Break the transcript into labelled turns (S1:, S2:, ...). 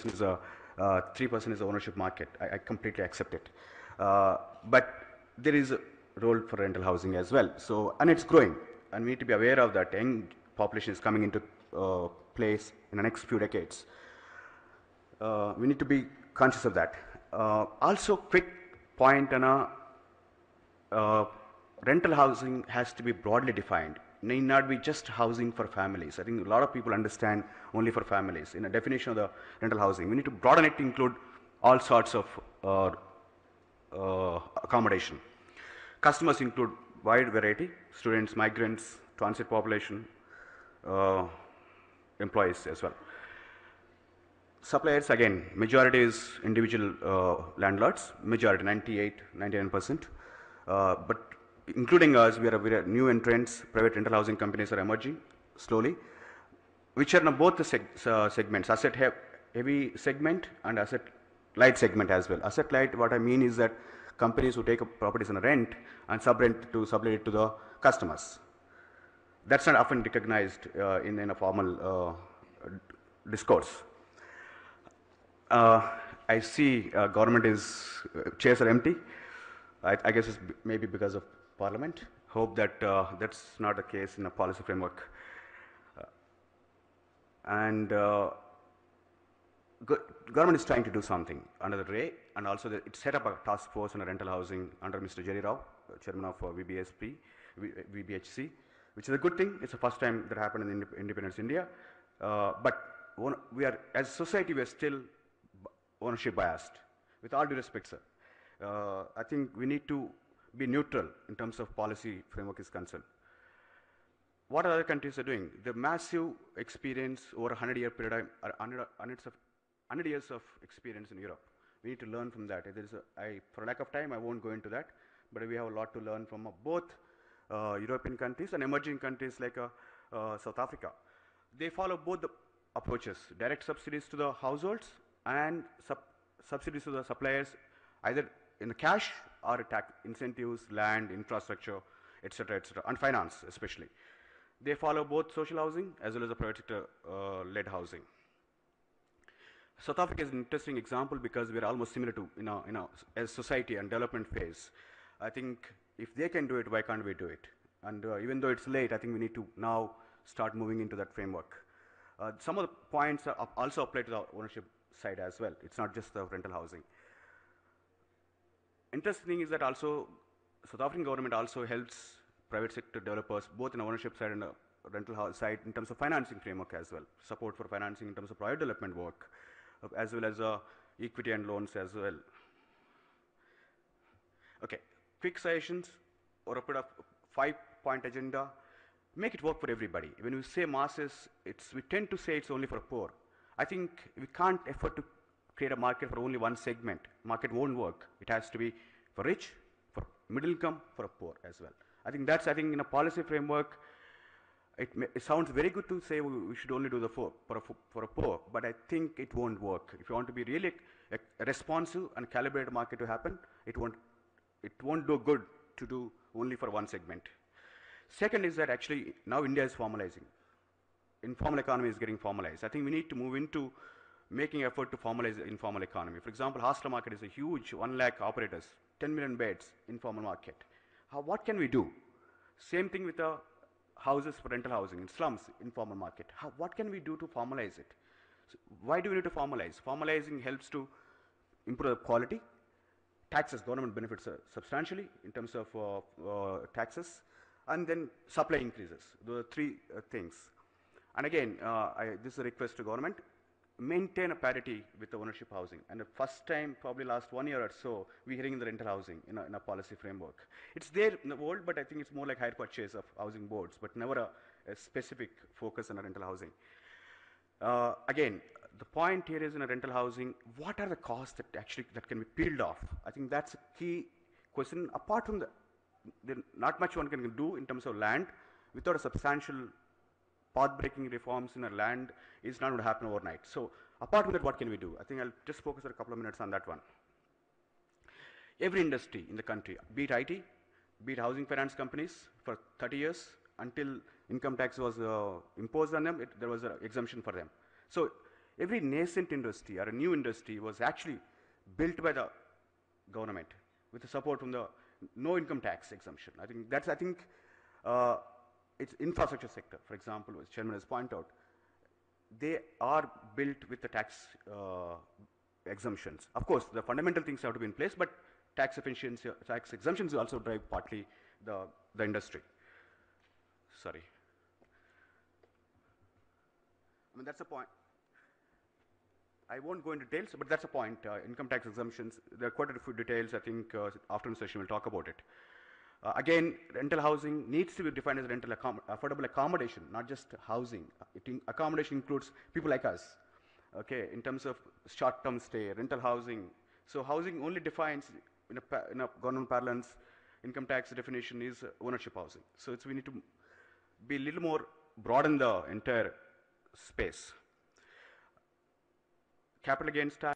S1: is a 3% is the ownership market. I completely accept it. But there is a role for rental housing as well. So, and it's growing, and we need to be aware of that. Young population is coming into place in the next few decades. We need to be conscious of that. Also, quick point on a rental housing has to be broadly defined. Need not be just housing for families. I think a lot of people understand only for families. In a definition of the rental housing, we need to broaden it to include all sorts of accommodation. Customers include wide variety: students, migrants, transit population, employees as well. Suppliers, again, majority is individual landlords, majority 98, 99%. But including us, we are new entrants. Private rental housing companies are emerging slowly, which are in both the segments, asset heavy segment and asset light segment as well. Asset light, what I mean is that companies who take up properties on a rent and sublet it to the customers. That's not often recognized in a formal discourse. I see government chairs are empty. I guess it's maybe because of Parliament. Hope that that's not the case in a policy framework. Government is trying to do something under the RAY, and also it set up a task force on rental housing under Mr. Jerry Rao, chairman of VBHC, which is a good thing. It's the first time that happened in Independence India. But we are, as a society, we are still ownership biased. With all due respect, sir, I think we need to be neutral in terms of policy framework is concerned. What other countries are doing? The massive experience over a 100-year period, 100 years of experience in Europe. We need to learn from that. For lack of time, I won't go into that, but we have a lot to learn from both European countries and emerging countries like South Africa. They follow both the approaches: direct subsidies to the households and subsidies to the suppliers, either in the cash or tax incentives, land, infrastructure, etc., and finance especially. They follow both social housing as well as the private sector led housing. South Africa is an interesting example because we are almost similar to as society and development phase. I think if they can do it, why can't we do it? And even though it's late, I think we need to now start moving into that framework. Some of the points also apply to the ownership side as well. It's not just the rental housing. Interesting thing is that also South African government also helps private sector developers both in ownership side and the rental house side in terms of financing framework as well. Support for financing in terms of project development work, as well as equity and loans as well. Okay, quick suggestions or a bit of 5-point agenda. Make it work for everybody. When we say masses, we tend to say it's only for poor. I think we can't afford to create a market for only one segment. Market won't work. It has to be for rich, for middle income, for a poor as well. I think in a policy framework, it sounds very good to say we should only do for a poor, but I think it won't work. If you want to be really a responsive and calibrated market to happen, it won't do good to do only for one segment. Second is that actually now India is formalizing. Informal economy is getting formalized. I think we need to move into making effort to formalize the informal economy. For example, hostel market is a huge 1 lakh operators, 10 million beds, informal market. What can we do? Same thing with the houses for rental housing in slums, informal market. What can we do to formalize it? So why do we need to formalize? Formalizing helps to improve the quality. Taxes, government benefits substantially in terms of taxes, and then supply increases. Those are three things. And again, this is a request to government: maintain a parity with the ownership housing. And the first time, probably last 1 year or so, we're hearing the rental housing in a policy framework. It's there in the world, but I think it's more like hire purchase of housing boards, but never a specific focus on a rental housing. Again, the point here is in a rental housing, what are the costs that can be peeled off? I think that's a key question. Apart from not much one can do in terms of land without a substantial path-breaking reforms in our land is not going to happen overnight. So apart from that, what can we do? I think I'll just focus for a couple of minutes on that one. Every industry in the country, be it IT, be it housing finance companies, for 30 years, until income tax was imposed on them, there was an exemption for them. So Every nascent industry or a new industry was actually built by the government with the support from the no income tax exemption. I think uh, it's infrastructure sector, for example, as Chairman has pointed out, they are built with the tax exemptions. Of course, the fundamental things have to be in place, but tax efficiency, tax exemptions also drive partly the industry. Sorry. I mean, that's a point. I won't go into details, but that's a point. Income tax exemptions, there are quite a few details. I think afternoon session we'll talk about it. Again, rental housing needs to be defined as affordable accommodation, not just housing. Accommodation includes people like us, okay, in terms of short-term stay, rental housing. So housing only defines, in a government parlance, income tax definition is ownership housing. So we need to be a little more broad in the entire space. Capital gains tax.